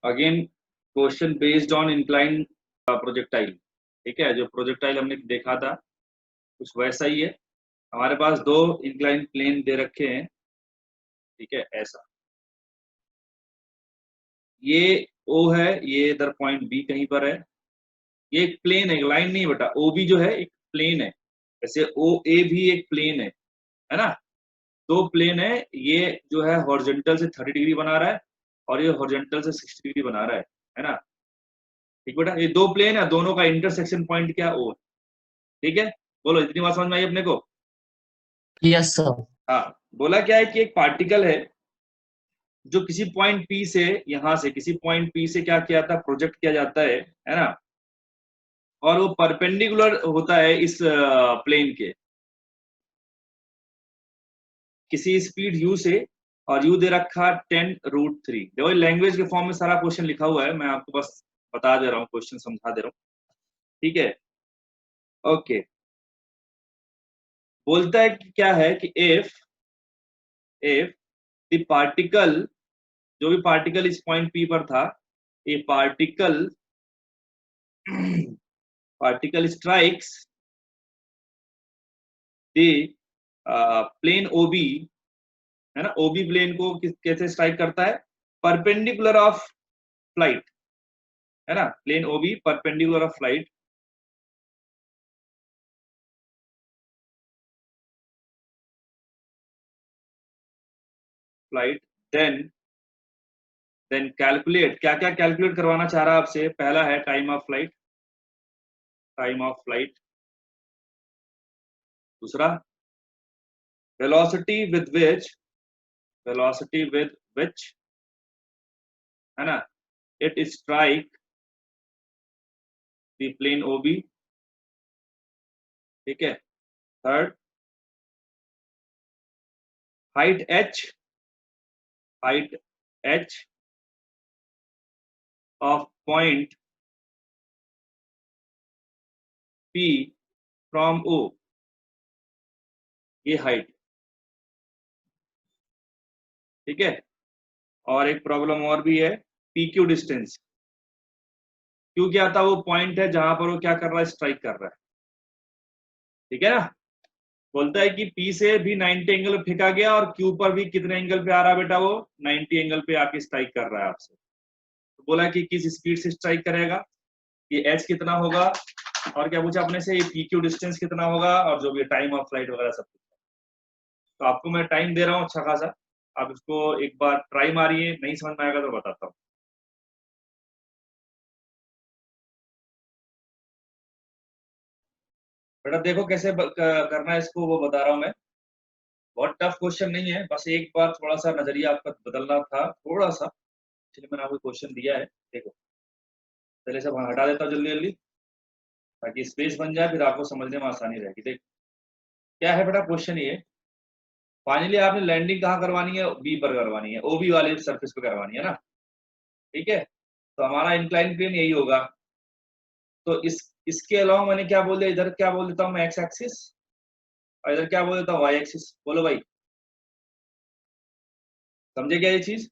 Again question based on incline projectile. ठीक है, जो प्रोजेक्टाइल हमने देखा था कुछ वैसा ही है। हमारे पास दो इंक्लाइन प्लेन दे रखे हैं। ठीक है, ऐसा ये O है, ये इधर पॉइंट B कहीं पर है। ये एक प्लेन है, लाइन नहीं बेटा। OB जो है एक प्लेन है, जैसे OA भी एक प्लेन है ना। दो प्लेन है, ये जो है हॉरिजॉन्टल से 30 डिग्री बना रहा है और ये हॉरिजॉन्टल से 60 डिग्री बना रहा है ना। ठीक बेटा, ये दो प्लेन है, दोनों का इंटरसेक्शन पॉइंट क्या O। ठीक है, बोलो इतनी बात समझ में आई अपने को? Yes sir. हाँ, बोला क्या है कि एक पार्टिकल है जो किसी पॉइंट P से, यहां से किसी पॉइंट P से क्या किया था, प्रोजेक्ट किया जाता है ना। और वो परपेंडिकुलर होता है इस प्लेन के किसी स्पीड u से, और u दे रखा 10√3। देखो लैंग्वेज के फॉर्म में सारा क्वेश्चन लिखा हुआ है, मैं आपको बस बता दे रहा हूँ, क्वेश्चन समझा दे रहा हूँ। ठीक है, ओके। बोलता है कि क्या है कि इफ द पार्टिकल, जो भी पार्टिकल इस पॉइंट P पर था, a particle strikes the plane OB, है ना। OB प्लेन को कैसे स्ट्राइक करता है? परपेंडिकुलर ऑफ फ्लाइट, है ना। Plane OB perpendicular of flight, then calculate, क्या क्या कैलकुलेट करवाना चाह रहा है आपसे? पहला है टाइम ऑफ फ्लाइट, दूसरा वेलोसिटी विद विच, है ना, it strike the plane OB। ठीक है, third height h of point P from O, ये हाइट। ठीक है, और एक प्रॉब्लम और भी है, PQ डिस्टेंस। क्यों क्या था? वो पॉइंट है जहां पर वो क्या कर रहा है, स्ट्राइक कर रहा है। ठीक है ना। बोलता है कि P से भी 90 एंगल पे फेंका गया और Q पर भी कितने एंगल पे आ रहा है बेटा? वो 90 एंगल पे आके स्ट्राइक कर रहा है आपसे। तो बोला कि किस स्पीड से स्ट्राइक करेगा, ये h कितना होगा, और क्या पूछा अपने से, ये PQ डिस्टेंस कितना होगा, और जो भी टाइम ऑफ फ्लाइट वगैरह सब कुछ। तो आपको मैं टाइम दे रहा हूँ अच्छा खासा, आप इसको एक बार ट्राई मारिए, नहीं समझ में आएगा तो बताता हूँ। बेटा देखो कैसे करना है इसको, वो बता रहा हूँ मैं। बहुत टफ क्वेश्चन नहीं है, बस एक बार थोड़ा सा नजरिया आपका बदलना था थोड़ा सा, इसलिए मैंने आपको क्वेश्चन दिया है। देखो पहले सब हटा देता हूँ जल्दी जल्दी, ताकि स्पेस बन जाए, फिर आपको समझने में आसानी रहेगी। देख क्या है बेटा क्वेश्चन ये, फाइनली आपने लैंडिंग कहाँ करवानी है? बी पर करवानी है, OB वाले सरफेस पे करवानी है ना। ठीक है, तो हमारा इंक्लाइन प्लेन यही होगा। तो इसके अलावा मैंने क्या बोल दिया, इधर क्या बोल देता हूँ मैं, एक्स एक्सिस, और इधर क्या बोल देता हूँ, वाई एक्सिस। बोलो भाई, समझे क्या ये चीज?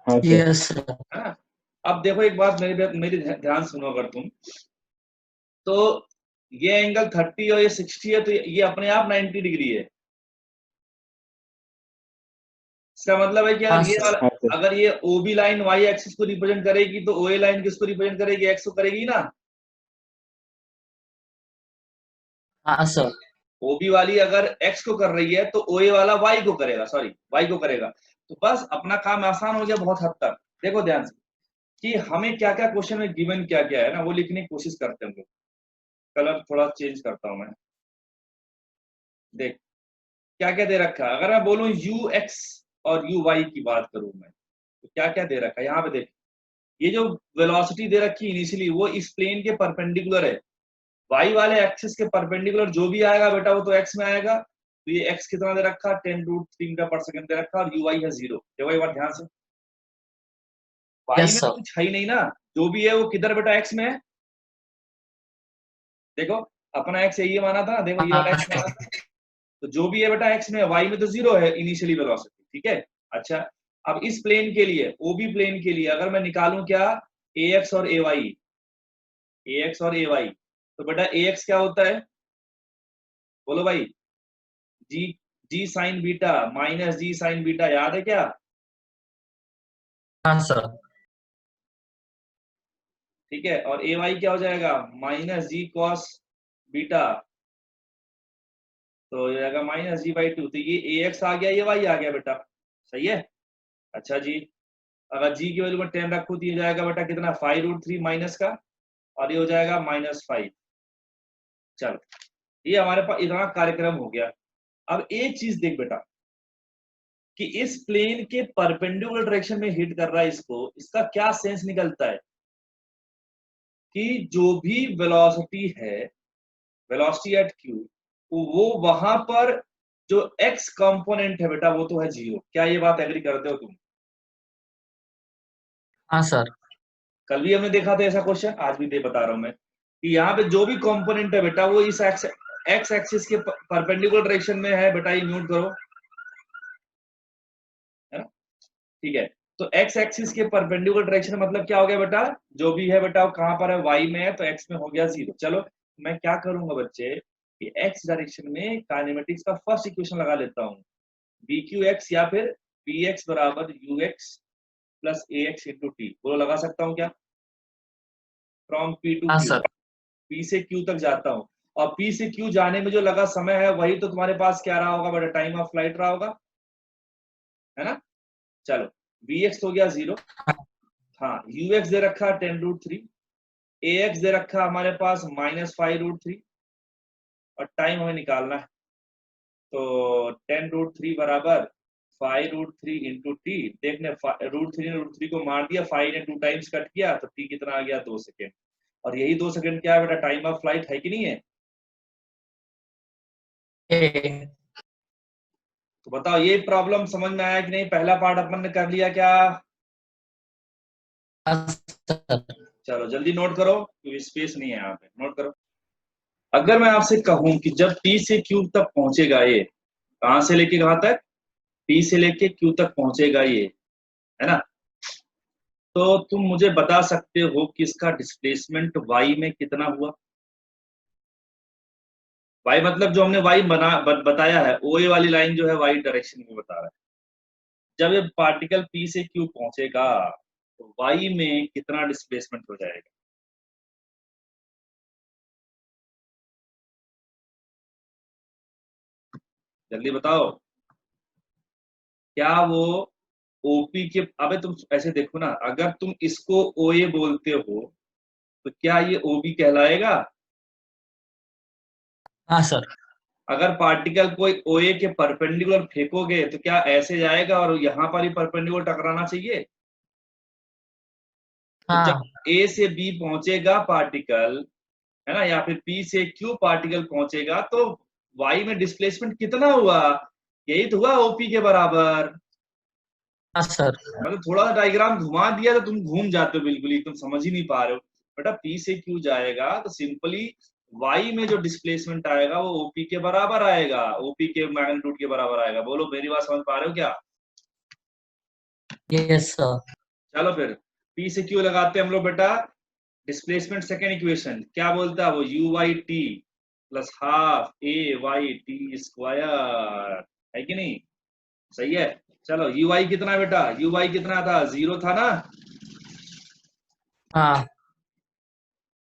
Yes sir. है ना। अब देखो एक बात, मेरी ध्यान सुनो अगर तुम, तो ये एंगल 30 और ये 60 है, तो ये अपने आप 90 डिग्री है। इसका मतलब है कि हाँ अगर ये सर। वाला, अगर ये OB लाइन वाई एक्सिस को रिप्रेजेंट करेगी, तो OA लाइन किसको रिप्रेजेंट करेगी? एक्स को करेगी ना। हाँ सर। OB वाली अगर एक्स को कर रही है, तो OA वाला वाई को करेगा, सॉरी वाई को करेगा। तो बस अपना काम आसान हो गया बहुत हद तक। देखो ध्यान से कि हमें क्या क्या क्वेश्चन में गिवन क्या क्या है ना, वो लिखने की कोशिश करते हैं। कलर थोड़ा चेंज करता हूं मैं। देख क्या क्या दे रखा है, अगर मैं बोलूं UX और UY की बात करूं मैं, तो क्या क्या दे रखा है यहाँ पे। देख ये जो वेलोसिटी दे रखी इनिशियली, वो इस प्लेन के परपेंडिकुलर है। वाई वाले एक्सिस के परपेंडिकुलर जो भी आएगा बेटा, वो तो एक्स में आएगा। तो ये एक्स कितना दे रखा, 10√3 मीटर पर सेकंड दे रखा, और यूआई है 0। देखो एक बार ध्यान से, वाई यस में तो सर। कुछ है ही नहीं ना, जो भी है वो किधर बेटा, एक्स में है। देखो अपना एक्स यही माना था, देखो ये वाला हाँ एक्स माना सर। था। तो जो भी है बेटा एक्स में है, वाई में तो 0 है इनिशियली वेलोसिटी। ठीक है, अच्छा अब इस प्लेन के लिए, ओबी प्लेन के लिए अगर मैं निकालूं क्या, AX और AY, AX और AY, तो बेटा AX क्या होता है, बोलो भाई, जी साइन बीटा माइनस जी साइन बीटा, याद है क्या? हाँ सर। ठीक है, और AY क्या हो जाएगा, माइनस जी कॉस बीटा, तो हो जाएगा माइनस जी/2। तो ये AX आ गया, ये Y आ गया बेटा, सही है। अच्छा जी, अगर जी की वैल्यू में 10 रखूं तो ये जाएगा बेटा कितना, 5√3 माइनस का, और ये हो जाएगा -5। चलो, ये हमारे पास इतना कार्यक्रम हो गया। अब एक चीज देख बेटा, कि इस प्लेन के परपेंडिकुलर डायरेक्शन में हिट कर रहा है इसको, इसका क्या सेंस निकलता है कि जो भी वेलोसिटी है, वेलोसिटी एट q, वो वहां पर जो x कंपोनेंट है बेटा वो तो है 0। क्या ये बात एग्री करते हो तुम? हाँ सर। कल भी हमने देखा था ऐसा क्वेश्चन, आज भी दे बता रहा हूं मैं, कि यहाँ पे जो भी कंपोनेंट है बेटा वो इस एक्स एक्सिस के परपेंडिकुलर डायरेक्शन में है बेटा, ये म्यूट करो, है ना? ठीक है, तो एक्स एक्सिस के परपेंडिकुलर डायरेक्शन मतलब क्या हो गया बेटा, जो भी है बेटा वो कहां पर है, वाई में है, तो एक्स में हो गया 0। चलो, मैं क्या करूंगा बच्चे, कि एक्स डायरेक्शन में काइनेमेटिक्स का फर्स्ट इक्वेशन लगा लेता हूँ, बी क्यू एक्स या फिर पी एक्स बराबर you x plus A x into T, बोलो लगा सकता हूँ क्या? फ्रॉम पी टू हाँ क्यू, सर। पी से क्यू तक जाता हूँ, और पी से क्यू जाने में जो लगा समय है वही तो तुम्हारे पास क्या रहा होगा बेटा, टाइम ऑफ फ्लाइट रहा होगा, है ना? चलो, वी एक्स हो गया 0, हाँ, यू एक्स दे रखा 10√3, ए एक्स दे रखा हमारे पास -5√3, और टाइम हमें निकालना है, तो 10√3 बराबर 5√3 इंटू टी। देखने √3 ने √3 को मार दिया, 5 ने 2 टाइम्स कट किया, तो टी कितना आ गया, 2 सेकेंड। और यही 2 सेकेंड क्या है बेटा, टाइम ऑफ फ्लाइट है कि नहीं है? ए, तो बताओ ये प्रॉब्लम समझ में आया कि नहीं? पहला पार्ट अपन ने कर लिया क्या? हाँ सर। चलो जल्दी नोट करो, क्योंकि स्पेस नहीं है यहाँ पे, नोट करो। अगर मैं आपसे कहूं कि जब P से Q तक पहुंचेगा ये, कहां से लेके कहां तक, P से लेके Q तक पहुंचेगा ये, है ना? तो तुम मुझे बता सकते हो कि इसका डिस्प्लेसमेंट y में कितना हुआ? y मतलब जो हमने y बताया है, OA वाली लाइन जो है y डायरेक्शन में बता रहा है। जब ये पार्टिकल P से Q पहुंचेगा तो y में कितना डिस्प्लेसमेंट हो जाएगा? जल्दी बताओ। क्या वो ओपी के, अबे तुम ऐसे देखो ना, अगर तुम इसको ओए बोलते हो तो क्या ये ओबी कहलाएगा? हाँ सर। अगर पार्टिकल कोई ओए के परपेंडिकुलर फेंकोगे तो क्या ऐसे जाएगा और यहाँ पर ही परपेंडिकुलर टकराना चाहिए? तो हाँ। जब ए से बी पहुंचेगा पार्टिकल, है ना, या फिर पी से क्यू पार्टिकल पहुंचेगा, तो वाई में डिस्प्लेसमेंट कितना हुआ? यही तो हुआ ओपी के बराबर। हाँ सर। मतलब थोड़ा सा डायग्राम घुमा दिया तो तुम घूम जाते हो, बिल्कुल ही तुम समझ ही नहीं पा रहे हो। बेटा पी से क्यू जाएगा तो सिंपली वाई में जो डिस्प्लेसमेंट आएगा वो ओपी के बराबर आएगा, ओपी के मैग्नीट्यूड के बराबर आएगा। बोलो मेरी बात समझ पा रहे हो क्या? Yes sir. चलो फिर पी से क्यू लगाते हैं हम लोग बेटा। डिस्प्लेसमेंट सेकेंड इक्वेशन क्या बोलता है वो, u y t plus half a y t square, है कि नहीं? सही है। चलो यू वाई कितना है बेटा, यू वाई कितना था, 0 था ना? हाँ,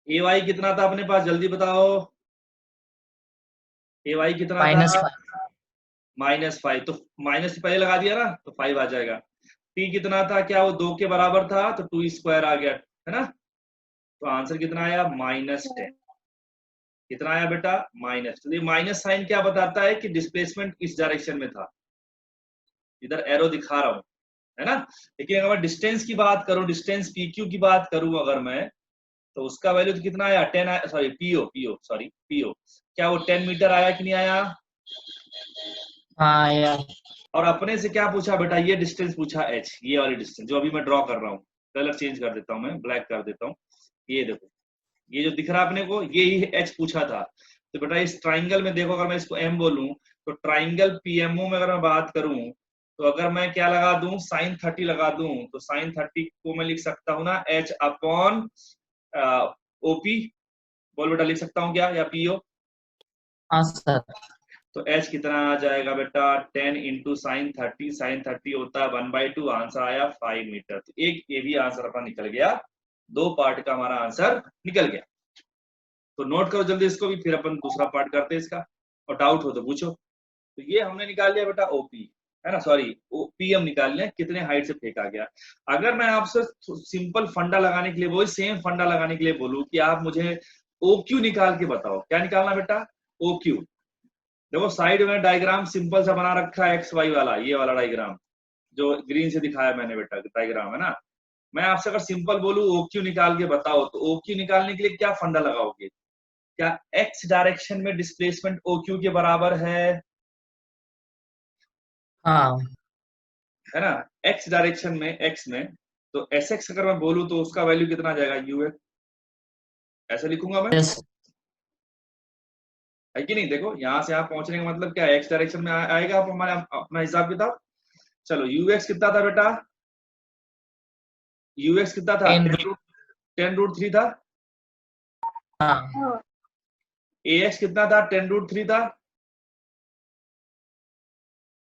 ए वाई कितना था अपने पास, जल्दी बताओ। ए वाई कितना था? -5। -5। तो माइनस से पहले लगा दिया ना तो 5 आ जाएगा। टी कितना था, क्या वो 2 के बराबर था, तो 2 स्क्वायर आ गया, है ना? तो आंसर कितना आया, -10। कितना आया बेटा, माइनस। तो ये माइनस साइन क्या बताता है कि डिस्प्लेसमेंट इस डायरेक्शन में था, इधर एरो दिखा रहा हूं, है ना? लेकिन अगर मैं डिस्टेंस की बात करूं, डिस्टेंस पी क्यू की बात करूं अगर मैं, तो उसका वैल्यू तो कितना आया, 10 आया, sorry PO PO sorry PO, क्या वो 10 मीटर आया कि नहीं आया? हाँ यार। और अपने से क्या पूछा बेटा, ये डिस्टेंस पूछा h, ये वाली डिस्टेंस जो अभी मैं ड्रॉ कर रहा हूँ, कलर चेंज कर देता हूँ, मैं ब्लैक कर देता हूँ। ये देखो, ये जो दिख रहा है अपने को, ये ही h पूछा था। तो बेटा इस ट्राइंगल में देखो, अगर मैं इसको m बोलूं, तो ट्राइंगल पीएमओ में अगर मैं बात करूं, तो अगर मैं क्या लगा दूं, साइन 30 लगा दूं, तो साइन 30 को मैं लिख सकता हूं ना H अपॉन OP, बोल बेटा लिख सकता हूं क्या, या PO? हाँ सर। तो H कितना आ जाएगा बेटा, 10 इंटू साइन 30, साइन 30 होता है 1/2, आंसर आया 5 मीटर। तो एक ये भी आंसर अपना निकल गया, 2 पार्ट का हमारा आंसर निकल गया। तो नोट करो जल्दी इसको भी, फिर अपन दूसरा पार्ट करते हैं इसका, और डाउट हो तो पूछो। तो ये हमने निकाल लिया बेटा OP, है ना, सॉरी PM निकाल लिया, कितने हाइट से फेंका गया। अगर मैं आपसे सिंपल फंडा लगाने के लिए, वही सेम फंडा लगाने के लिए बोलूं कि आप मुझे OQ निकाल के बताओ, क्या निकालना बेटा, OQ। देखो साइड में डायग्राम सिंपल सा बना रखा है XY वाला, ये वाला डायग्राम जो ग्रीन से दिखाया मैंने बेटा, डायग्राम है ना। मैं आपसे अगर सिंपल बोलूं OQ निकाल के बताओ, तो OQ निकालने के लिए क्या फंडा लगाओगे, क्या X डायरेक्शन में डिस्प्लेसमेंट OQ के बराबर है हाँ ना, X डायरेक्शन में, X में, तो SX अगर मैं बोलूं तो उसका वैल्यू कितना आ जाएगा, UX, ऐसा लिखूंगा मैं, यस है कि नहीं। देखो यहाँ से यहाँ पहुंचने का मतलब क्या है, X डायरेक्शन में आएगा आप हमारे अपना हिसाब किताब। चलो UX कितना था बेटा, UX कितना था, 10√3 था। हाँ AX कितना था, 10√3 था,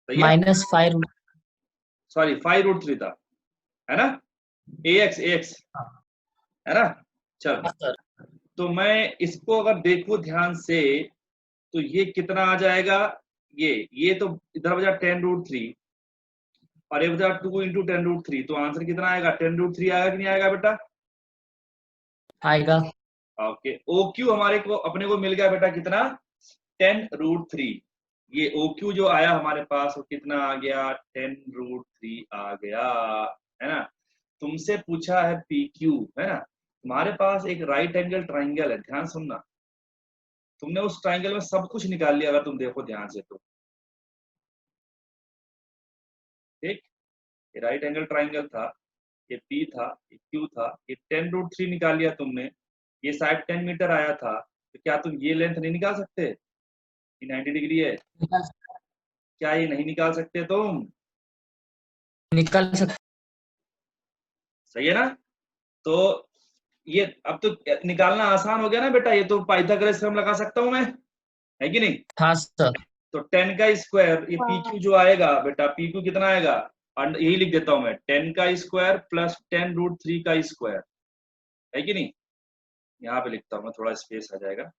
सही है, -5 सॉरी 5√3 था, है ना। AX है ना। चलो, सर। तो मैं इसको अगर देखूं ध्यान से, तो ये कितना आ जाएगा, ये तो इधर बजा 10√3, और ये बजा 2 इंटू 10√3, तो आंसर कितना आएगा, 10√3 आएगा कि नहीं आएगा बेटा। आएगा। ओके, OQ हमारे को अपने को मिल गया बेटा कितना, 10√3। ये OQ जो आया हमारे पास वो कितना आ गया, 10√3 आ गया, है ना। तुमसे पूछा है PQ, है ना, तुम्हारे पास एक राइट एंगल ट्राइंगल है, ध्यान सुनना, तुमने उस ट्राइंगल में सब कुछ निकाल लिया अगर तुम देखो ध्यान से तो, ठीक। ये राइट एंगल ट्राइंगल था, ये P था, ये Q था, ये 10√3 निकाल लिया तुमने, ये साइड 10 मीटर आया था, तो क्या तुम ये लेंथ नहीं निकाल सकते, ये 90 डिग्री है, क्या ये नहीं निकाल सकते तुम, निकल सकते। सही है ना। तो ये अब तो निकालना आसान हो गया ना बेटा, ये तो पाइथागोरस थ्योरम लगा सकता हूं मैं, है कि नहीं। हाँ सर। तो 10 का स्क्वायर, ये PQ जो आएगा बेटा, PQ कितना आएगा, यही लिख देता हूं मैं, 10 का स्क्वायर प्लस 10√3 का स्क्वायर, है कि नहीं। यहाँ पे लिखता हूँ मैं, थोड़ा स्पेस आ जाएगा।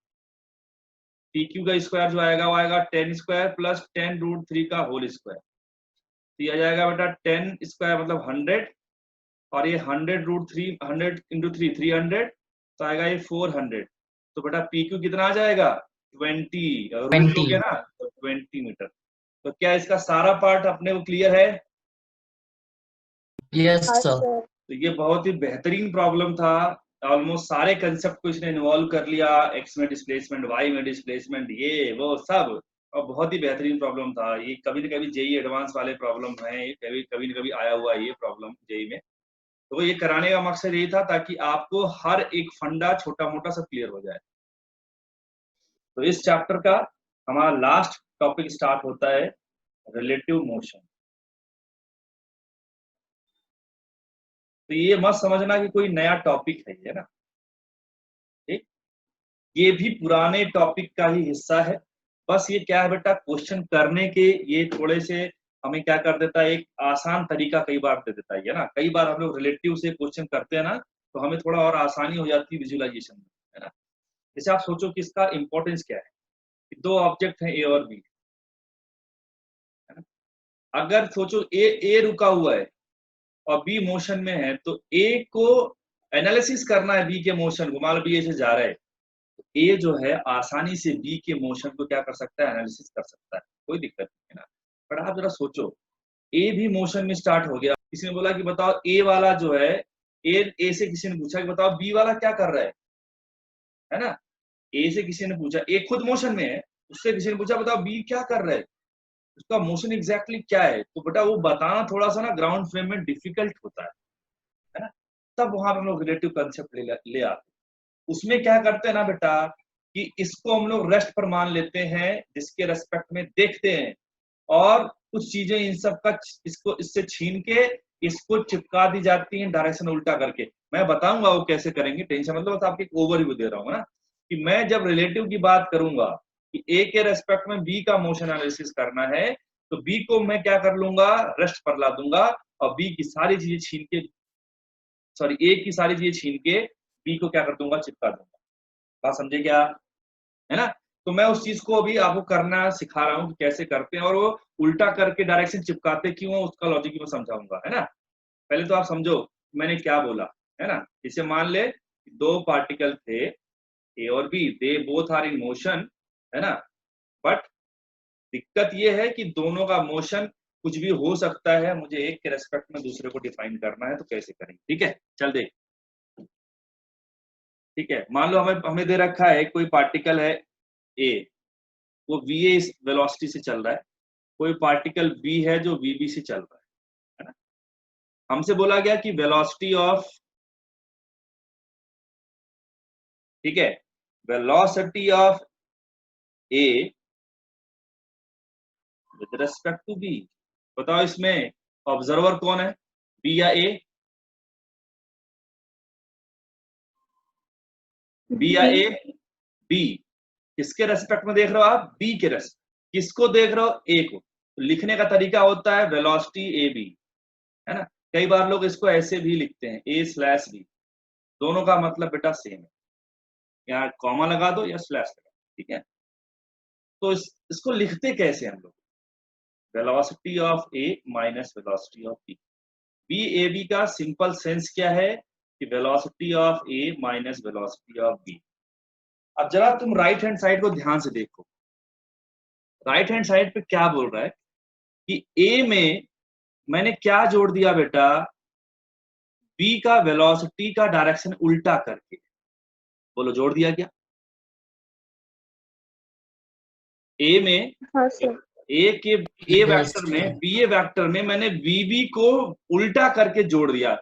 PQ का स्क्वायर जो आएगा वो आएगा 10 स्क्वायर प्लस 10√3 का होल स्क्वायर, तो ये आ जाएगा बेटा 10 स्क्वायर मतलब 100, और ये 100√3, 100 इंटू 3 300, तो आएगा ये 400। तो बेटा PQ कितना आ जाएगा, 20, अगर रूट 20। लोगे ना तो 20 मीटर। तो क्या इसका सारा पार्ट अपने को क्लियर है। Yes sir. तो ये बहुत ही बेहतरीन प्रॉब्लम था, ऑलमोस्ट सारे कंसेप्ट को इसने इन्वॉल्व कर लिया, X में डिस्प्लेसमेंट, Y में डिस्प्लेसमेंट, ये वो सब, और बहुत ही बेहतरीन प्रॉब्लम था ये। कभी न कभी JEE एडवांस वाले प्रॉब्लम है, कभी कभी न कभी आया हुआ है ये प्रॉब्लम JEE में। तो ये कराने का मकसद यही था ताकि आपको हर एक फंडा छोटा मोटा सब क्लियर हो जाए। तो इस चैप्टर का हमारा लास्ट टॉपिक स्टार्ट होता है रिलेटिव मोशन। तो ये मत समझना कि कोई नया टॉपिक है ये ना, ठीक, ये भी पुराने टॉपिक का ही हिस्सा है। बस ये क्या है बेटा, क्वेश्चन करने के ये थोड़े से हमें क्या कर देता है, एक आसान तरीका कई बार दे देता है ना। कई बार हम लोग रिलेटिव से क्वेश्चन करते हैं ना, तो हमें थोड़ा और आसानी हो जाती है विजुअलाइजेशन में, है ना। जैसे आप सोचो कि इसका इंपॉर्टेंस क्या है, कि दो ऑब्जेक्ट हैं A और B, है ना। अगर सोचो ए रुका हुआ है और B मोशन में है, तो A को एनालिसिस करना है B के मोशन को, मान लो B ऐसे जा रहा है, तो A जो है आसानी से B के मोशन को क्या कर सकता है, एनालिसिस कर सकता है, कोई दिक्कत नहीं है ना। पर आप जरा सोचो, A भी मोशन में स्टार्ट हो गया, किसी ने बोला कि बताओ A वाला जो है, ए से किसी ने पूछा कि बताओ B वाला क्या कर रहा है ना। A से किसी ने पूछा, A खुद मोशन में है, उससे किसी ने पूछा बताओ B क्या कर रहा है, उसका मोशन एग्जैक्टली क्या है, तो बेटा वो बताना थोड़ा सा ना ग्राउंड फ्रेम में डिफिकल्ट होता है ना। तब वहां पे हम लोग रिलेटिव कंसेप्ट ले आते, उसमें क्या करते हैं ना बेटा, कि इसको हम लोग रेस्ट पर मान लेते हैं, जिसके रेस्पेक्ट में देखते हैं, और कुछ चीजें इन सब का इसको इससे छीन के इसको चिपका दी जाती हैं डायरेक्शन उल्टा करके। मैं बताऊंगा वो कैसे करेंगे, टेंशन मतलब बस आपको एक ओवरव्यू दे रहा हूँ ना, कि मैं जब रिलेटिव की बात करूंगा कि ए के रेस्पेक्ट में बी का मोशन एनालिसिस करना है, तो बी को मैं क्या कर लूंगा, रेस्ट पर ला दूंगा, और बी की सारी चीजें छीन के, सॉरी ए की सारी चीजें छीन के बी को क्या कर दूंगा, चिपका दूंगा। बात समझे क्या, है ना? तो मैं उस चीज को अभी आपको करना सिखा रहा हूँ कि कैसे करते हैं, और वो उल्टा करके डायरेक्शन चिपकाते क्यों है उसका लॉजिक भी मैं समझाऊंगा, है ना? पहले तो आप समझो मैंने क्या बोला, है ना? इसे मान ले दो पार्टिकल थे ए और B, they both are in motion, है ना? बट दिक्कत ये है कि दोनों का मोशन कुछ भी हो सकता है, मुझे एक के रेस्पेक्ट में दूसरे को डिफाइन करना है, तो कैसे करेंगे? ठीक है, चल देख। ठीक है, मान लो हमें हमें दे रखा है कोई पार्टिकल है ए, वो va इस वेलोसिटी से चल रहा है, कोई पार्टिकल b है जो vb से चल रहा है ना? हमसे बोला गया कि वेलोसिटी ऑफ, ठीक है, velocity of a with respect to b। बताओ इसमें ऑब्जर्वर कौन है, b या a? b या a? b। किसके रेस्पेक्ट में देख रहे हो आप, b के रेस्पेक्ट। किसको देख रहे हो, a को। तो लिखने का तरीका होता है वेलोसिटी ए बी, है ना? कई बार लोग इसको ऐसे भी लिखते हैं a/b, दोनों का मतलब बेटा सेम है, यहाँ कॉमा लगा दो या स्लैश लगा, ठीक है? तो इसको लिखते कैसे हम लोग, velocity of A minus velocity of B. B A B का सिंपल सेंस क्या है कि velocity of A minus velocity of B. अब जरा तुम राइट हैंड साइड को ध्यान से देखो, राइट हैंड साइड पे क्या बोल रहा है कि ए में मैंने क्या जोड़ दिया बेटा, बी का वेलोसिटी का डायरेक्शन उल्टा करके। बोलो जोड़ दिया क्या? ए में, हाँ सर। ए के ए Yes, वेक्टर में, बी ए वेक्टर में मैंने वीबी को उल्टा करके जोड़ दिया।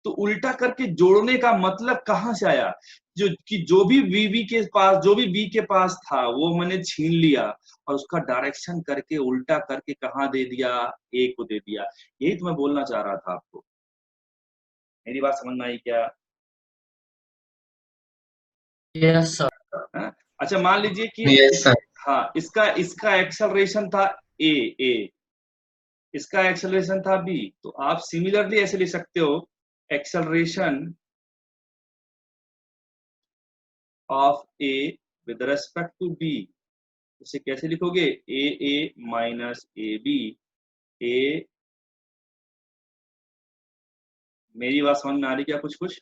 तो उल्टा करके जोड़ने का मतलब कहां से आया, जो कि जो भी वीबी के पास, जो भी बी के पास था वो मैंने छीन लिया और उसका डायरेक्शन करके उल्टा करके कहां दे दिया, ए को दे दिया। यही तो मैं बोलना चाह रहा था आपको, मेरी बात समझ में आई क्या? yes sir. हाँ? अच्छा मान लीजिए कि Yes, sir. हाँ, इसका इसका एक्सेलरेशन था ए, इसका एक्सेलरेशन था बी, तो आप सिमिलरली ऐसे लिख सकते हो, acceleration of A with respect to B. इसे कैसे लिखोगे, ए माइनस ए बी। ए, मेरी बात समझ में आ रही क्या कुछ कुछ?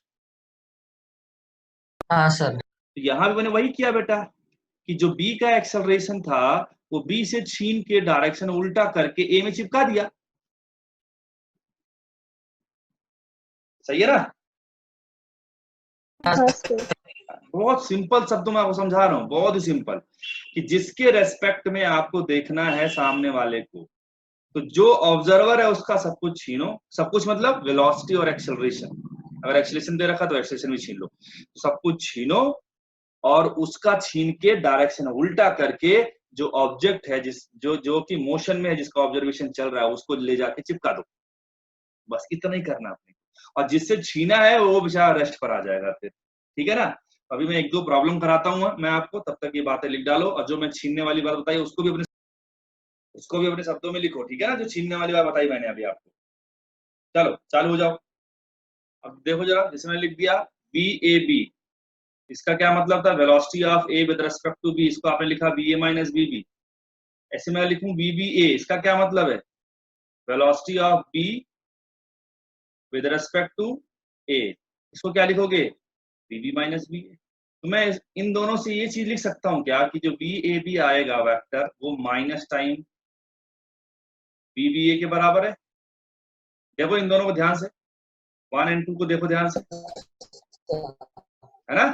हाँ सर। तो यहां भी मैंने वही किया बेटा, कि जो बी का एक्सेलरेशन था वो बी से छीन के डायरेक्शन उल्टा करके ए में चिपका दिया। सही है ना? हाँ सर। बहुत सिंपल शब्दों में आपको समझा रहा हूं, बहुत ही सिंपल, कि जिसके रेस्पेक्ट में आपको देखना है सामने वाले को, तो जो ऑब्जर्वर है उसका सब कुछ छीनो। सब कुछ मतलब वेलोसिटी और एक्सेलरेशन, अगर एक्सेलरेशन दे रखा तो एक्सेलरेशन भी छीन लो, तो सब कुछ छीनो और उसका छीन के डायरेक्शन उल्टा करके जो ऑब्जेक्ट है, जिस जो कि मोशन में है, जिसका ऑब्जर्वेशन चल रहा है, उसको ले जाके चिपका दो। बस इतना ही करना आपने, और जिससे छीना है वो बेचारा रेस्ट पर आ जाएगा फिर। ठीक है ना? अभी मैं एक दो प्रॉब्लम कराता हूँ मैं आपको, तब तक ये बातें लिख डालो, और जो मैं छीनने वाली बात बताई उसको भी अपने शब्दों में लिखो, ठीक है ना? जो छीनने वाली बात बताई मैंने अभी आपको। चलो चालू हो जाओ। अब देखो जरा, जिसमें मैंने लिख दिया बी ए बी, इसका क्या मतलब था, velocity of A with respect to B, इसको आपने लिखा B A minus B B. ऐसे मैं लिखूं बी बी ए, इसका क्या मतलब है, velocity of B with respect to A. इसको क्या लिखोगे, B B minus B A. तो मैं इन दोनों से ये चीज लिख सकता हूँ क्या, कि जो बी ए बी आएगा वेक्टर, वो माइनस टाइम बी बी ए के बराबर है। देखो इन दोनों को ध्यान से, 1 और 2 को देखो ध्यान से, है ना?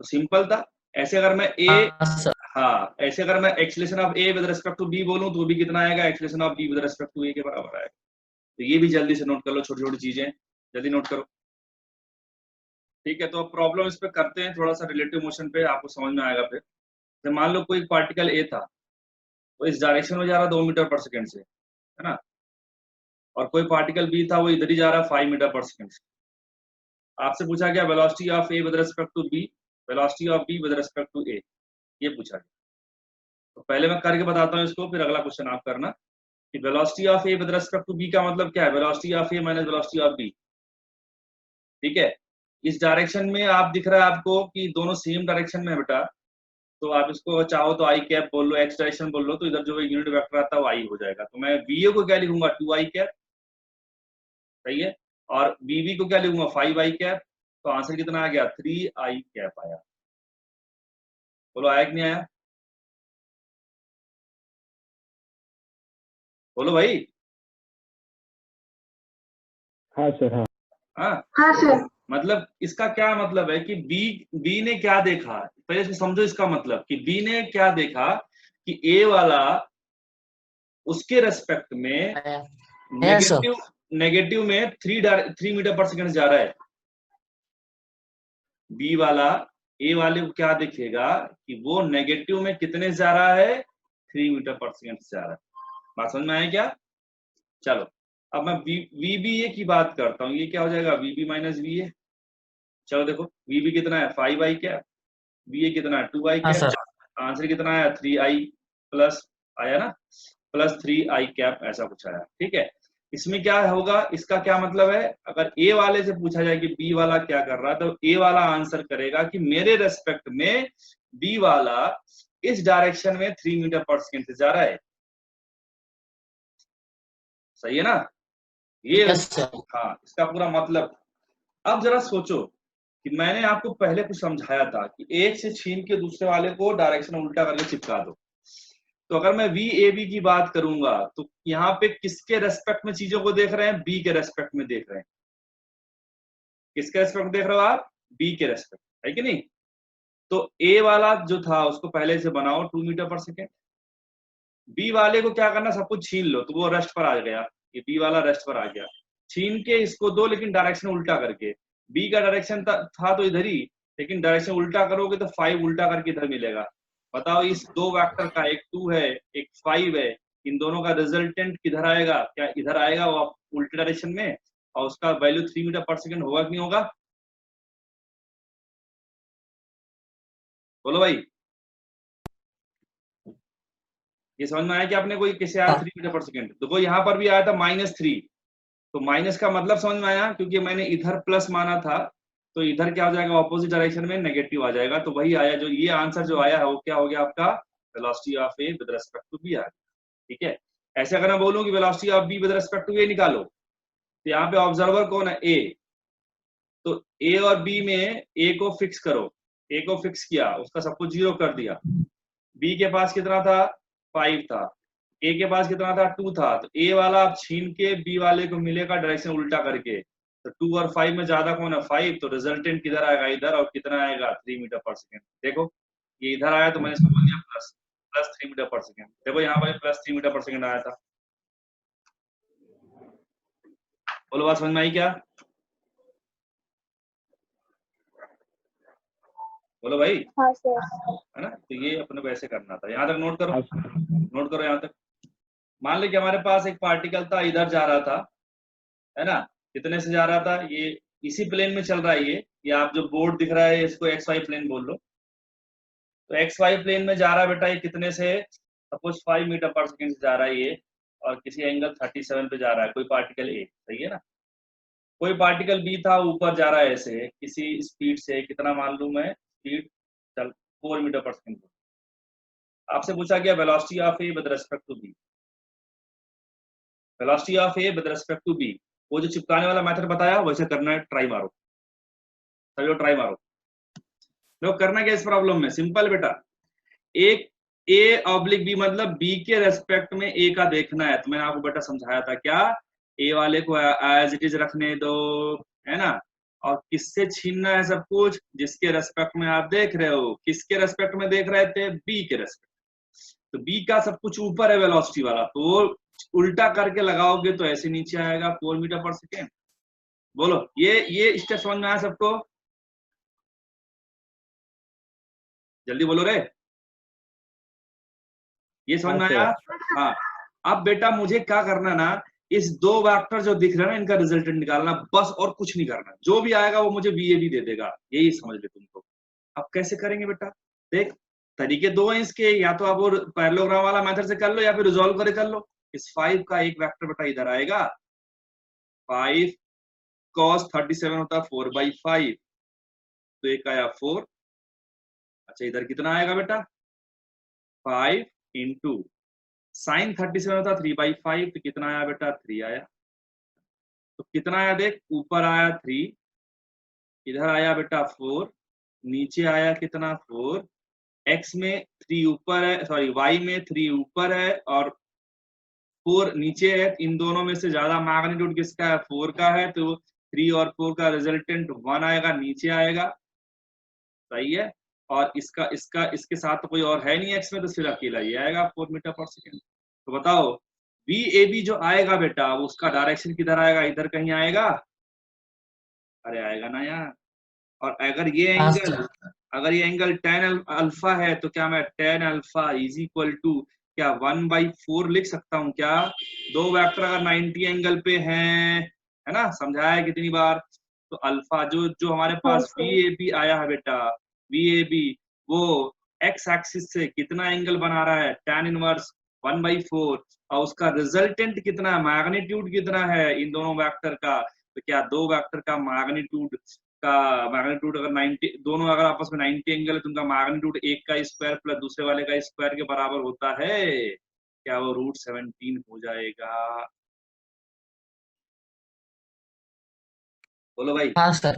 तो सिंपल था। ऐसे अगर मैं ए, हाँ सर। हाँ, ऐसे अगर मैं acceleration of A with respect to B बोलूं तो भी कितना आएगा, acceleration of B with respect to A के बराबर आएगा। तो ये भी जल्दी से नोट कर लो, छोटी छोटी चीजें जल्दी नोट करो। ठीक है, तो अब प्रॉब्लम इस पे करते हैं, थोड़ा सा रिलेटिव मोशन पे, आपको समझ में आएगा फिर। तो मान लो कोई पार्टिकल ए था, वो इस डायरेक्शन में जा रहा 2 मीटर पर सेकंड से, है ना, और कोई पार्टिकल बी था वो इधर ही जा रहा 5 मीटर पर सेकंड से। आपसे पूछा गया velocity of A with respect to B, velocity of B with respect to A, ये पूछा गया। तो पहले मैं करके बताता हूँ इसको, फिर अगला क्वेश्चन आप करना कि velocity of A with respect to B का मतलब क्या है, velocity of A minus velocity of B. ठीक है, इस डायरेक्शन में आप दिख रहा है आपको कि दोनों सेम डायरेक्शन में है बेटा, तो आप इसको चाहो तो आई कैप बोल लो, एक्स डायरेक्शन बोल लो, तो इधर जो यूनिट वेक्टर आता है वो आई हो जाएगा। तो मैं वीए को क्या लिखूंगा, 2 आई कैप, सही है, और बीबी को क्या लिखूंगा, 5 आई कैप। तो आंसर कितना आ गया, 3 आई कैप आया। बोलो आया कि नहीं आया, बोलो भाई। हाँ सर, हाँ हाँ सर। मतलब इसका क्या मतलब है कि बी ने क्या देखा, पहले इसको समझो इसका मतलब कि बी ने क्या देखा कि ए वाला उसके रेस्पेक्ट में Yes, sir. नेगेटिव में 3 मीटर पर सेकंड जा रहा है। बी वाला ए वाले को क्या दिखेगा कि वो नेगेटिव में कितने से जा रहा है, 3 मीटर पर सेकंड से जा रहा है। बात समझ में आया क्या? चलो अब मैं वीबीए की बात करता हूँ, ये क्या हो जाएगा, वीबी माइनस वीए। चलो देखो वीबी कितना है, 5 आई कैप, वीए कितना है, 2 आई हाँ कैप। सर। आंसर कितना आया, 3 आई प्लस आया ना, प्लस 3 आई कैप, ऐसा कुछ आया। ठीक है, इसमें क्या होगा, इसका क्या मतलब है, अगर ए वाले से पूछा जाए कि बी वाला क्या कर रहा है, तो ए वाला आंसर करेगा कि मेरे रेस्पेक्ट में बी वाला इस डायरेक्शन में 3 मीटर पर सेकंड से जा रहा है। सही है ना, ये Yes, sir. हाँ इसका पूरा मतलब। अब जरा सोचो कि मैंने आपको पहले कुछ समझाया था कि एक से छीन के दूसरे वाले को डायरेक्शन उल्टा करके चिपका दो। तो अगर मैं वी ए बी की बात करूंगा तो यहाँ पे किसके रेस्पेक्ट में चीजों को देख रहे हैं, बी के रेस्पेक्ट में देख रहे हैं। किसके रेस्पेक्ट में देख रहे हो आप, बी के रेस्पेक्ट, है कि नहीं। तो ए वाला जो था उसको पहले से बनाओ 2 मीटर पर सेकेंड, बी वाले को क्या करना, सब कुछ छीन लो, तो वो रेस्ट पर आ गया, ये बी वाला रेस्ट पर आ गया। छीन के इसको दो लेकिन डायरेक्शन उल्टा करके, बी का डायरेक्शन था तो इधर ही, लेकिन डायरेक्शन उल्टा करोगे तो 5 उल्टा करके इधर मिलेगा। बताओ इस दो वेक्टर का, एक 2 है एक 5 है, इन दोनों का रिजल्टेंट किधर आएगा, क्या इधर आएगा वो उल्टे डायरेक्शन में, और उसका वैल्यू 3 मीटर पर सेकेंड होगा कि नहीं होगा, बोलो भाई। ये समझ में आया कि आपने, कोई किसे आया 3 मीटर पर सेकेंड, देखो यहाँ पर भी आया था -3, तो माइनस का मतलब समझ में आया, क्योंकि मैंने इधर प्लस माना था, तो इधर क्या हो जाएगा, ऑपोजिट डायरेक्शन में नेगेटिव आ जाएगा। तो वही आया, जो ये आंसर जो आया है वो क्या हो गया आपका, velocity of A with respect to B आ गया। ठीक है, ऐसे अगर मैं बोलूं कि velocity of B with respect to A निकालो, तो यहाँ पे ऑब्जर्वर कौन है, ए, तो ए और बी में ए को फिक्स करो, ए को फिक्स किया, उसका सब कुछ 0 कर दिया। बी के पास कितना था, 5 था, ए के पास कितना था, 2 था, तो ए वाला आप छीन के बी वाले को मिलेगा डायरेक्शन उल्टा करके, तो 2 और 5 में ज्यादा कौन है, 5, तो रिजल्टेंट किधर आएगा, इधर, और कितना आएगा, 3 मीटर पर सेकेंड। देखो ये इधर आया तो मैंने इसको बोल दिया प्लस, प्लस 3 मीटर पर सेकेंड। देखो यहाँ पर प्लस 3 मीटर पर सेकेंड आया था। बोलो बात समझ में आई क्या, बोलो भाई। हाँ सर। है ना, तो ये अपने को ऐसे करना था, यहाँ तक नोट करो, हाँ सर। नोट करो यहाँ तक। मान लो कि हमारे पास एक पार्टिकल था, इधर जा रहा था, है ना, कितने से जा रहा था, ये इसी प्लेन में चल रहा है, ये आप जो बोर्ड दिख रहा है इसको एक्स वाई प्लेन बोल लो। तो एक्स वाई प्लेन में जा रहा है बेटा, ये कितने से, सपोज 5 मीटर पर सेकेंड से जा रहा है ये, और किसी एंगल 37 पे जा रहा है, कोई पार्टिकल ए, सही है ना। कोई पार्टिकल बी था, ऊपर जा रहा है ऐसे किसी स्पीड से, कितना मान लूं मैं स्पीड, चल 4 मीटर पर सेकेंड। आपसे पूछा गया velocity of A with respect to B, velocity of A with respect to B, वो जो चिपकाने वाला मेथड बताया वैसे करना है, ट्राई मारो, सभी लोग ट्राई मारो। लोग करना क्या इस प्रॉब्लम में, सिंपल बेटा, एक ए ऑब्लिक बी मतलब बी के रेस्पेक्ट में ए का देखना है। तो मैंने आपको बेटा समझाया था क्या, ए वाले को एज इट इज रखने दो, है ना, और किससे छीनना है सब कुछ, जिसके रेस्पेक्ट में आप देख रहे हो। किसके रेस्पेक्ट में देख रहे थे, बी के रेस्पेक्ट, तो बी का सब कुछ ऊपर है वेलोसिटी वाला, तो उल्टा करके लगाओगे तो ऐसे नीचे आएगा 4 मीटर पर सेकेंड। बोलो ये स्टेप समझ में आया सबको, जल्दी बोलो रे। ये समझ हाँ, में आया? हाँ। अब बेटा मुझे क्या करना ना, इस दो वेक्टर जो दिख रहे हैं ना इनका रिजल्टेंट निकालना, बस और कुछ नहीं करना। जो भी आएगा वो मुझे VAB दे देगा, यही समझ ले तुमको। अब कैसे करेंगे बेटा? देख, तरीके दो हैं इसके, या तो आप वो पैरेललोग्राम वाला मेथड से कर लो या फिर रिजॉल्व करे कर लो। इस 5 का एक वेक्टर बेटा इधर आएगा, 5 cos 37 होता है 4/5, तो एक आया 4। अच्छा इधर कितना आएगा बेटा? 5 इंटू साइन 37 होता 3/5, तो कितना आया बेटा? 3 आया। तो कितना आया देख, ऊपर आया 3, इधर आया बेटा 4, नीचे आया कितना? 4। x में 3 ऊपर है, सॉरी y में 3 ऊपर है और 4 नीचे है। इन दोनों में से ज्यादा मैग्नीट्यूड किसका है? 4 का है, तो 3 और 4 का रिजल्टेंट 1 आएगा, नीचे आएगा। सही है। और इसका इसका इसके साथ तो कोई और है नहीं x में, तो सिर्फ अकेला ये आएगा 4 मीटर पर सेकेंड। तो बताओ VAB जो आएगा बेटा, उसका डायरेक्शन किधर आएगा? इधर कहीं आएगा? अरे आएगा ना यार। और हाँ सर। अगर ये एंगल tan अल्फा है, तो क्या मैं tan alpha is equal to क्या 1/4 लिख सकता हूँ क्या? दो वेक्टर अगर 90 एंगल पे हैं, है ना, समझाया है कितनी बार? तो अल्फा जो जो हमारे पास VAB आया है बेटा, VAB वो x एक्सिस से कितना एंगल बना रहा है? tan inverse 1/4। और उसका रिजल्टेंट कितना है, मैग्नीट्यूड कितना है इन दोनों वेक्टर का? तो क्या दो वेक्टर का मैग्नीट्यूड अगर 90, दोनों अगर आपस में 90 एंगल है, तो उनका मैग्नीट्यूड एक का स्क्वायर प्लस दूसरे वाले का स्क्वायर के बराबर होता है। क्या वो √17 हो जाएगा? बोलो भाई। हाँ सर।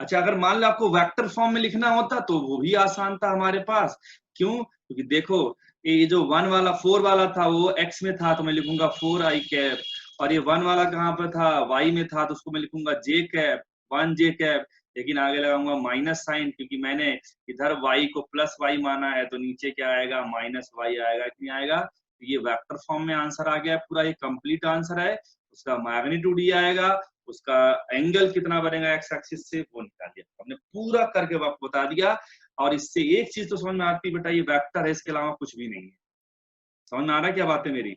अच्छा अगर मान लो आपको वेक्टर फॉर्म में लिखना होता तो वो भी आसान था हमारे पास। क्यों? क्योंकि देखो ये जो 1 वाला 4 वाला था वो x में था, तो मैं लिखूंगा 4i कैप। और ये 1 वाला कहाँ पर था? y में था, तो उसको मैं लिखूंगा j कैप, 1j कैप। लेकिन आगे लगाऊंगा माइनस साइन, क्योंकि मैंने इधर y को प्लस y माना है, तो नीचे क्या आएगा? माइनस y आएगा कि नहीं आएगा? तो ये वेक्टर फॉर्म में आंसर आ गया पूरा, ये कंप्लीट आंसर है। उसका मैग्नीट्यूड ये आएगा, उसका एंगल कितना बनेगा एक्स एक्सिस से, वो निकाल दिया हमने, पूरा करके आपको बता दिया। और इससे एक चीज तो समझ में आती है बेटा, ये वेक्टर है, इसके अलावा कुछ भी नहीं है। समझ में आ रहा है क्या बात है मेरी?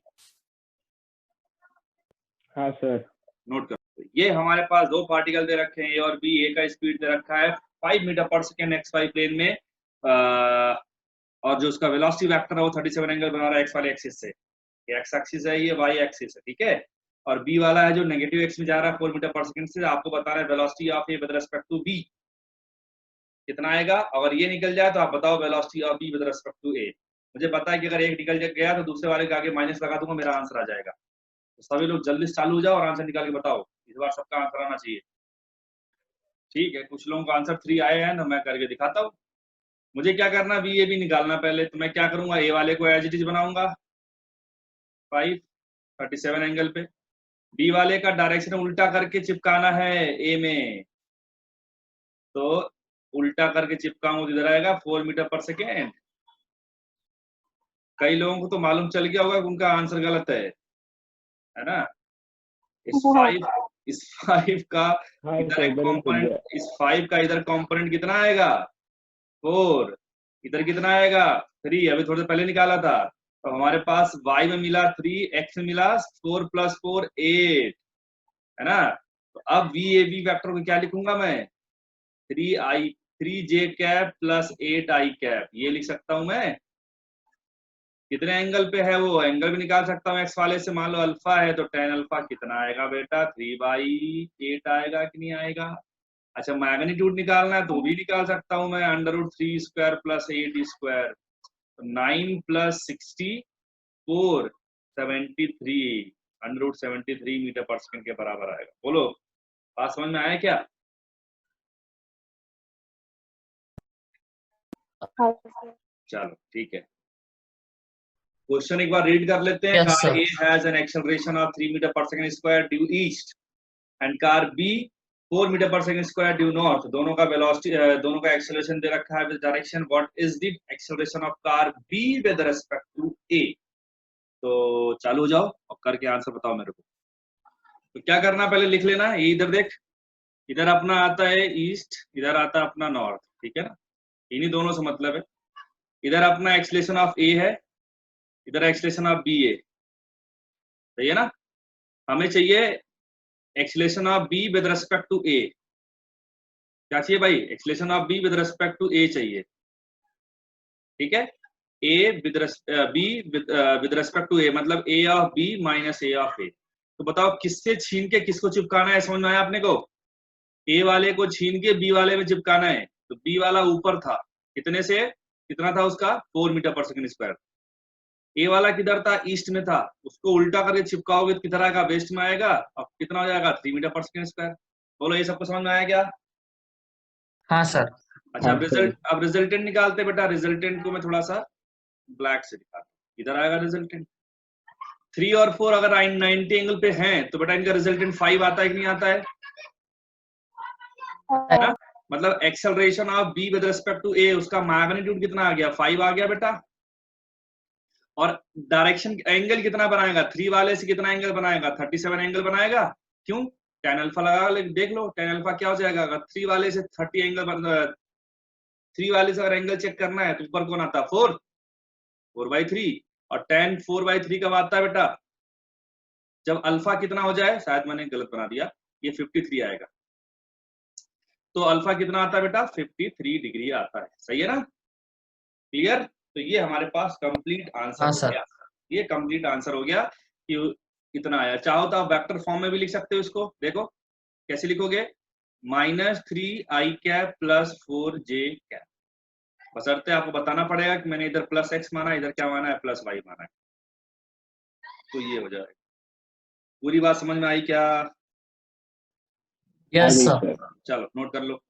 हाँ सर। नोट करो, ये हमारे पास दो पार्टिकल दे रखे हैं, ए और बी। ए का स्पीड दे रखा है 5 मीटर पर सेकेंड XY प्लेन में, और जो उसका वेलोसिटी वेक्टर है वो 37 एंगल बना रहा है एक्स वाले एक्सिस से। ये एक्स एक्सिस है, ये वाई एक्सिस है, ठीक है। और बी वाला है जो नेगेटिव एक्स में जा रहा है 4 मीटर पर सेकंड से। आपको बता रहा है velocity of A with respect to B कितना आएगा। अगर ये निकल जाए तो आप बताओ velocity of B with respect to A. मुझे पता है कि अगर एक निकल गया तो दूसरे वाले के आगे माइनस लगा दूंगा, मेरा आंसर आ जाएगा। तो सभी लोग जल्दी से चालू हो जाओ और आंसर निकाल के बताओ। इस बार सबका आंसर आना चाहिए। ठीक है, कुछ लोगों का आंसर 3 आए हैं तो मैं करके दिखाता हूँ। मुझे क्या करना, VAB निकालना पहले। तो मैं क्या करूंगा, ए वाले को एज इट इज बनाऊंगा 5 37 एंगल पे। बी वाले का डायरेक्शन उल्टा करके चिपकाना है ए में, तो उल्टा करके चिपकाऊंगा तो इधर आएगा 4 मीटर पर सेकेंड। कई लोगों को तो मालूम चल गया होगा कि उनका आंसर गलत है ना। इस 5 का हाँ इधर सर, एक बदल चल कंपोनेंट, गया। इस 5 का इधर कंपोनेंट कितना आएगा? 4। इधर कितना आएगा? 3। अभी थोड़ी देर पहले निकाला था। तो हमारे पास y में मिला 3, x में मिला 4 + 4 8, है ना। तो अब VAB वेक्टर को क्या लिखूंगा मैं? 3j cap plus 8i cap, ये लिख सकता हूं मैं। कितने एंगल पे है वो एंगल भी निकाल सकता हूँ एक्स वाले से। मान लो अल्फा है तो tan अल्फा कितना आएगा बेटा? 3/8 आएगा कि नहीं आएगा? अच्छा मैग्नीट्यूड निकालना है तो भी निकाल सकता हूँ मैं, √3² + 8 स्क्वायर, 9 + 64 73, √73 मीटर पर सेकंड के बराबर आएगा। बोलो बात समझ में आया क्या? चलो ठीक है, क्वेश्चन एक बार रीड कर लेते हैं। Yes car sir. A has an acceleration of 3 metre per second square due east and car B 4 metre per second square due north. दोनों का वेलोसिटी, दोनों का एक्सेलरेशन दे रखा है with direction. What is the acceleration of car B with respect to A? तो चालू हो जाओ और करके आंसर बताओ मेरे को। तो क्या करना, पहले लिख लेना। ये इधर देख, इधर अपना आता है ईस्ट, इधर आता है अपना नॉर्थ, ठीक है ना। इन्हीं दोनों से मतलब है। इधर अपना एक्सेलरेशन ऑफ ए है, इधर एक्सलेशन ऑफ बी ए, सही है ना। हमें चाहिए acceleration of B with respect to A. क्या चाहिए भाई? Acceleration of B with respect to A चाहिए, ठीक है। A with B with respect to A, मतलब A of B minus A of A. तो बताओ किससे छीन के किसको चिपकाना है, समझ में आया अपने को? ए वाले को छीन के बी वाले में चिपकाना है। तो बी वाला ऊपर था, कितने से कितना था उसका? 4 मीटर पर सेकंड स्क्वायर। ए वाला किधर था? ईस्ट में था, उसको उल्टा करके चिपकाओगे तो किधर आएगा? वेस्ट में आएगा। अब कितना हो जाएगा? 3 मीटर पर सेकंड स्क्वायर। बोलो ये सबको समझ में आया क्या? हाँ सर। अच्छा, हाँ, सर। अब रिजल्टेंट निकालते बेटा। रिजल्टेंट को मैं थोड़ा सा ब्लैक से दिखाता हूं। इधर आएगा रिजल्टेंट। 3 और 4 अगर 90 एंगल पे हैं तो बेटा इनका रिजल्टेंट 5 आता है कि नहीं आता है? है ना। मतलब acceleration of B with respect to A, उसका मैग्नीट्यूड कितना आ गया? 5 आ गया बेटा। और डायरेक्शन एंगल कितना बनाएगा? 3 वाले से कितना एंगल बनाएगा? 37 एंगल बनाएगा। क्यों? tan अल्फा लगा देख लो, tan अल्फा क्या हो जाएगा? अगर 3 वाले से 30 एंगल 3 वाले से अगर एंगल चेक करना है तो ऊपर कौन आता है? 4/3। और tan 4/3 कब आता है बेटा? जब अल्फा कितना हो जाए, शायद मैंने गलत बना दिया, ये 53 आएगा। तो अल्फा कितना आता है बेटा? 53 डिग्री आता है, सही है ना। क्लियर? तो ये हमारे पास कंप्लीट आंसर हाँ हो सर। गया। ये कंप्लीट आंसर हो गया कि कितना आया। चाहो तो आप वेक्टर फॉर्म में भी लिख सकते हो इसको। देखो कैसे लिखोगे? -3i cap plus 4j cap. बशर्ते आपको बताना पड़ेगा कि मैंने इधर प्लस x माना, इधर क्या माना है? प्लस y माना है। तो ये हो जाएगा। पूरी बात समझ में आई क्या? आ यस गई सर। सर। चलो नोट कर लो।